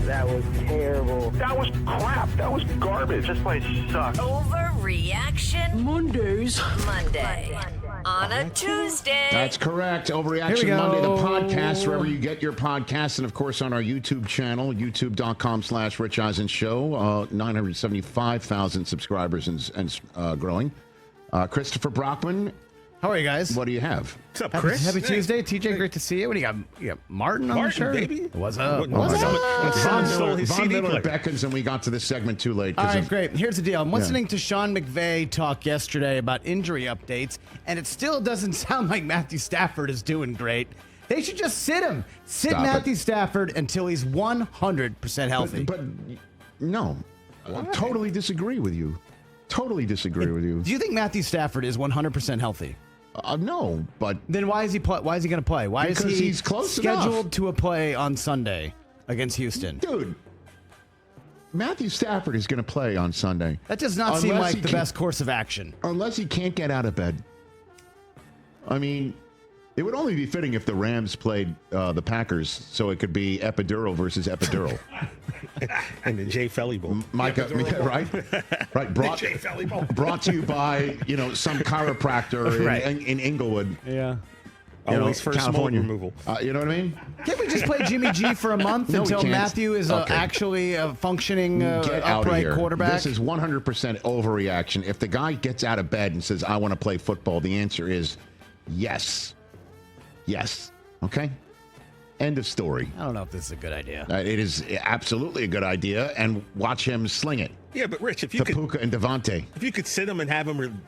That was terrible. That was crap. That was garbage. This place sucks. Overreaction Monday on a Tuesday. That's correct. Overreaction Monday, the podcast, wherever you get your podcasts, and of course on our YouTube channel, youtube.com/Rich Eisen Show. 975,000 subscribers and growing. Christopher Brockman. How are you guys? What do you have? What's up, Chris? Happy Tuesday, TJ. Great to see you. What do you got? You got Martin on the shirt? Baby. What's up? What's up? Von Miller beckons, and we got to this segment too late. All right, great. Here's the deal. I'm listening to Sean McVay talk yesterday about injury updates, and it still doesn't sound like Matthew Stafford is doing great. They should just sit him. Sit Matthew Stafford until he's 100% healthy. But no, I totally disagree with you. Totally disagree with you. Do you think Matthew Stafford is 100% healthy? No, but then why is he going to play? Why is he's close scheduled to a play on Sunday against Houston? Dude, Matthew Stafford is going to play on Sunday. That does not seem like the best course of action. Unless he can't get out of bed. I mean, it would only be fitting if the Rams played the Packers, so it could be epidural versus epidural. And the Jay Felly Bowl. Micah, right? Right. Brought to you by, some chiropractor in Inglewood. Yeah. Always first California. smoke removal. You know what I mean? Can't we just play Jimmy G for a month until Matthew is actually a functioning upright quarterback? This is 100% overreaction. If the guy gets out of bed and says, I want to play football, the answer is yes. Yes. Okay? End of story. I don't know if this is a good idea. It is absolutely a good idea, and watch him sling it. Yeah, but Rich, if you could... Puka and Devontae. If you could sit him and have him...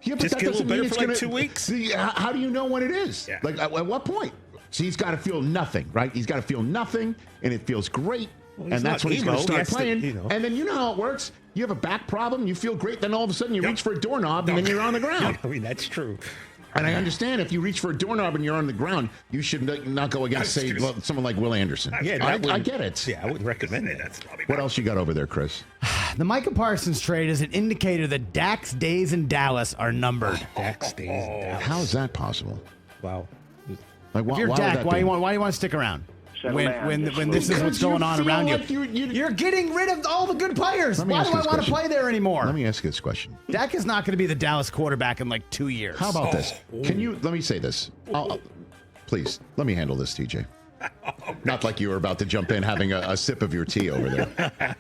Yeah, but just get a little better for 2 weeks? See, how do you know when it is? Yeah. Like, at what point? So he's got to feel nothing, right? He's got to feel nothing, and it feels great. Well, and that's when he's going to start playing. And then you know how it works. You have a back problem, you feel great, then all of a sudden you reach for a doorknob, and then you're on the ground. I mean, that's true. And I understand if you reach for a doorknob and you're on the ground, you should not go against, say, someone like Will Anderson. Yeah, I get it. Yeah, I wouldn't recommend it. What else you got over there, Chris? The Micah Parsons trade is an indicator that Dak's days in Dallas are numbered. Dak's days in Dallas. How is that possible? Wow. If you're Dak, why do you want to stick around? When this is what's going on around you. You're getting rid of all the good players. Why do I want to play there anymore? Let me ask you this question. Dak is not going to be the Dallas quarterback in like 2 years. How about this? Let me say this. Please, let me handle this, TJ. Not like you were about to jump in having a sip of your tea over there.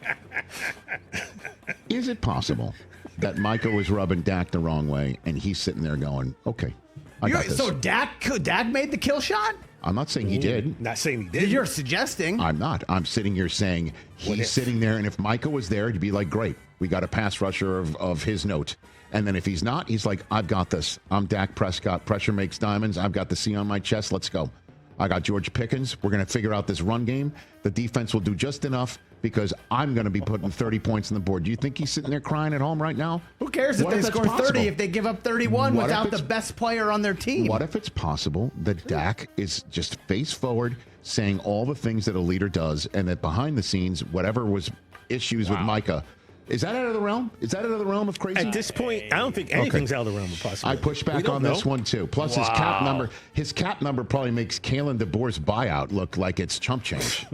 Is it possible that Micah was rubbing Dak the wrong way and he's sitting there going, okay, I got this. So Dak made the kill shot? I'm not saying he did. Not saying he did. You're suggesting. I'm not. I'm sitting here saying he's sitting there, and if Micah was there, he'd be like, great, we got a pass rusher of his note. And then if he's not, he's like, I've got this. I'm Dak Prescott. Pressure makes diamonds. I've got the C on my chest. Let's go. I got George Pickens. We're going to figure out this run game. The defense will do just enough because I'm going to be putting 30 points on the board. Do you think he's sitting there crying at home right now? Who cares if they score 30 if they give up 31 without the best player on their team? What if it's possible that Dak is just face forward saying all the things that a leader does and that behind the scenes, whatever was issues with Micah, is that out of the realm? Is that out of the realm of crazy? At this point, I don't think anything's out of the realm of possibility. I push back on this one too. Plus his cap number probably makes Kalen DeBoer's buyout look like it's chump change.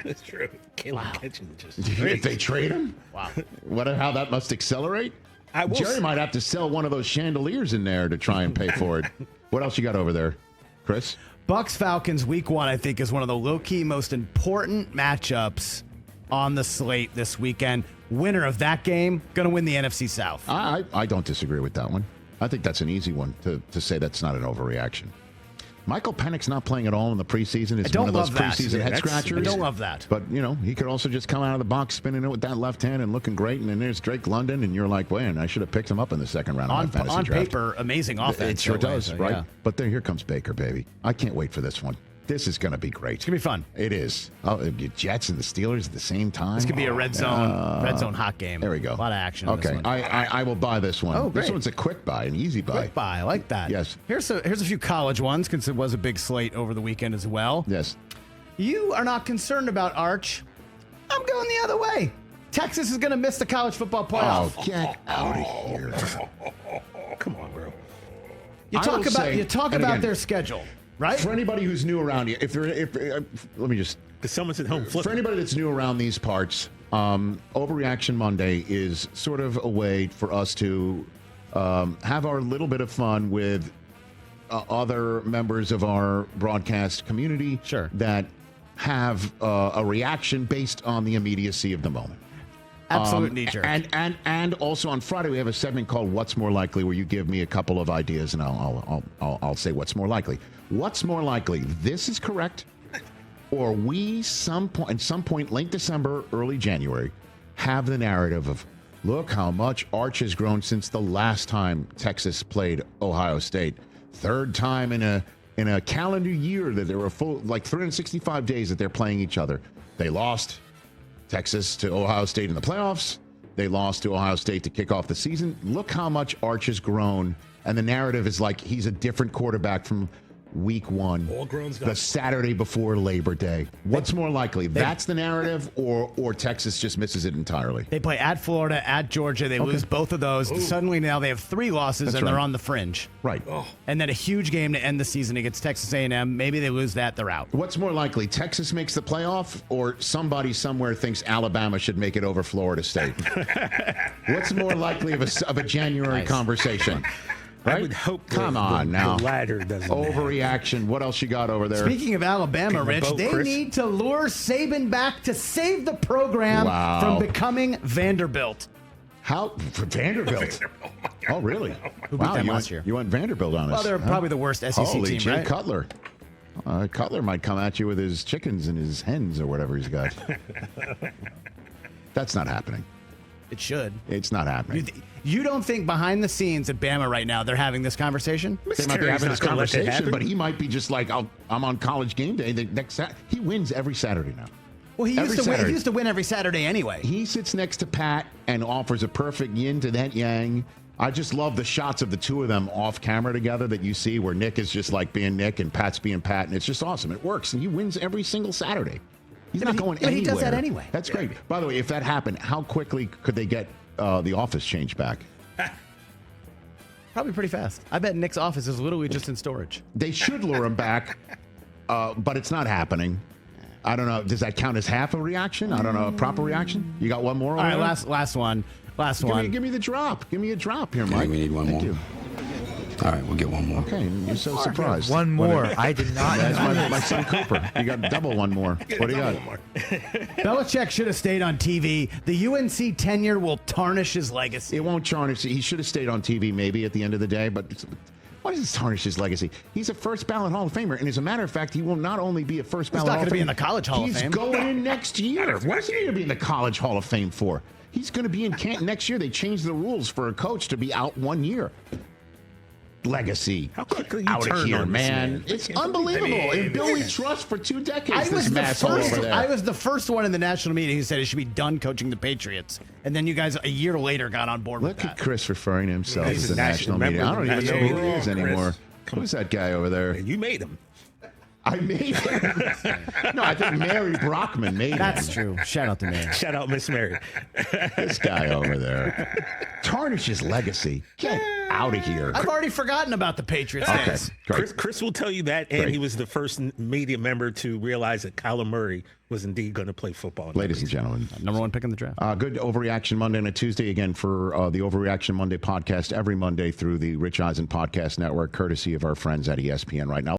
That's true. Kalen catching just if they trade him? Wow. How that must accelerate? Jerry might have to sell one of those chandeliers in there to try and pay for it. What else you got over there, Chris? Bucs Falcons week 1, I think, is one of the low-key most important matchups on the slate this weekend. Winner of that game going to win the NFC South. I don't disagree with that one. I think that's an easy one to say that's not an overreaction. Michael Penix's not playing at all in the preseason. It's one of those preseason head scratchers. I don't love that. But, he could also just come out of the box spinning it with that left hand and looking great. And then there's Drake London, and you're like, man, I should have picked him up in the second round of my fantasy draft. On paper, amazing offense. It sure does, right? Yeah. But here comes Baker, baby. I can't wait for this one. This is going to be great. It's going to be fun. It is. Oh, Jets and the Steelers at the same time. This could be a red zone hot game. There we go. A lot of action. Okay, in this one. I will buy this one. Oh, great. This one's a quick buy, an easy buy. Quick buy, I like that. Yes. Here's a few college ones because it was a big slate over the weekend as well. Yes. You are not concerned about Arch. I'm going the other way. Texas is going to miss the college football playoff. Oh, get out of here! Come on, bro. You talk about their schedule. Right? For anybody who's new around here, let me just someone's at home For flipping. anybody that's new around these parts, Overreaction Monday is sort of a way for us to have our little bit of fun with other members of our broadcast community that have a reaction based on the immediacy of the moment. Absolute knee-jerk. And also on Friday we have a segment called "What's More Likely," where you give me a couple of ideas, and I'll say what's more likely. What's more likely? This is correct, or we at some point late December, early January, have the narrative of look how much Arch has grown since the last time Texas played Ohio State. Third time in a calendar year that there were 365 days that they're playing each other. They lost Texas to Ohio State in the playoffs. They lost to Ohio State to kick off the season. Look how much Arch has grown. And the narrative is like he's a different quarterback from week one, the Saturday before Labor Day. What's more likely? That's the narrative, or Texas just misses it entirely? They play at Florida, at Georgia. They lose both of those. Ooh. Suddenly now they have 3 losses, and they're on the fringe. Right. Oh. And then a huge game to end the season against Texas A&M. Maybe they lose that, they're out. What's more likely? Texas makes the playoff, or somebody somewhere thinks Alabama should make it over Florida State? What's more likely of a January conversation? Right? I would hope Come on now. The latter doesn't Overreaction. What else you got over there? Speaking of Alabama, Rich, they need to lure Saban back to save the program from becoming Vanderbilt. How? Vanderbilt? Oh, really? Who beat them last year? You went Vanderbilt on us. Well, they're probably the worst SEC team, Jay right? Cutler. Cutler might come at you with his chickens and his hens or whatever he's got. That's not happening. It should. It's not happening. You don't think behind the scenes at Bama right now they're having this conversation? They might be having this conversation, but he might be just like, I'm on College Game Day. He wins every Saturday now. Well, he used to win every Saturday anyway. He sits next to Pat and offers a perfect yin to that yang. I just love the shots of the two of them off camera together that you see where Nick is just like being Nick and Pat's being Pat, and it's just awesome. It works, and he wins every single Saturday. He's not going anywhere. He does that anyway. That's great. By the way, if that happened, how quickly could they get the office changed back? Probably pretty fast. I bet Nick's office is literally just in storage. They should lure him back, but it's not happening. I don't know. Does that count as half a reaction? I don't know. A proper reaction? You got one more? All right, last one. Give me the drop. Give me a drop here, Mike. We need one more. You. All right, we'll get one more. Okay, you're so surprised. One more. I did not. That's my son Cooper. You got double one more. What do you got? Belichick should have stayed on TV. The UNC tenure will tarnish his legacy. It won't tarnish. He should have stayed on TV maybe at the end of the day, but why does it tarnish his legacy? He's a first ballot Hall of Famer, and as a matter of fact, he will not only be a first ballot Hall of Famer. He's not going to be in the College Hall of Fame. He's going in next year. What is he going to be in the College Hall of Fame for? He's going to be in Canton next year. They changed the rules for a coach to be out 1 year. Legacy. How quickly you out of turn here, on man. This, It's unbelievable. And Billy Trust for 2 decades. I was the first one in the national meeting who said he should be done coaching the Patriots. And then you guys a year later got on board with that. Look at Chris referring to himself He's as the a national media. I don't even know who he is anymore. Who's that guy over there? You made him. I made him. No, I think Mary Brockman made him. That's true. Shout out to Mary. Shout out Miss Mary. This guy over there. Tarnish his legacy. Get out of here. I've already forgotten about the Patriots days. Chris will tell you that, and he was the first media member to realize that Kyler Murray was indeed going to play football. Ladies and gentlemen. Number 1 pick in the draft. Good Overreaction Monday and a Tuesday again for the Overreaction Monday podcast every Monday through the Rich Eisen Podcast Network, courtesy of our friends at ESPN right now.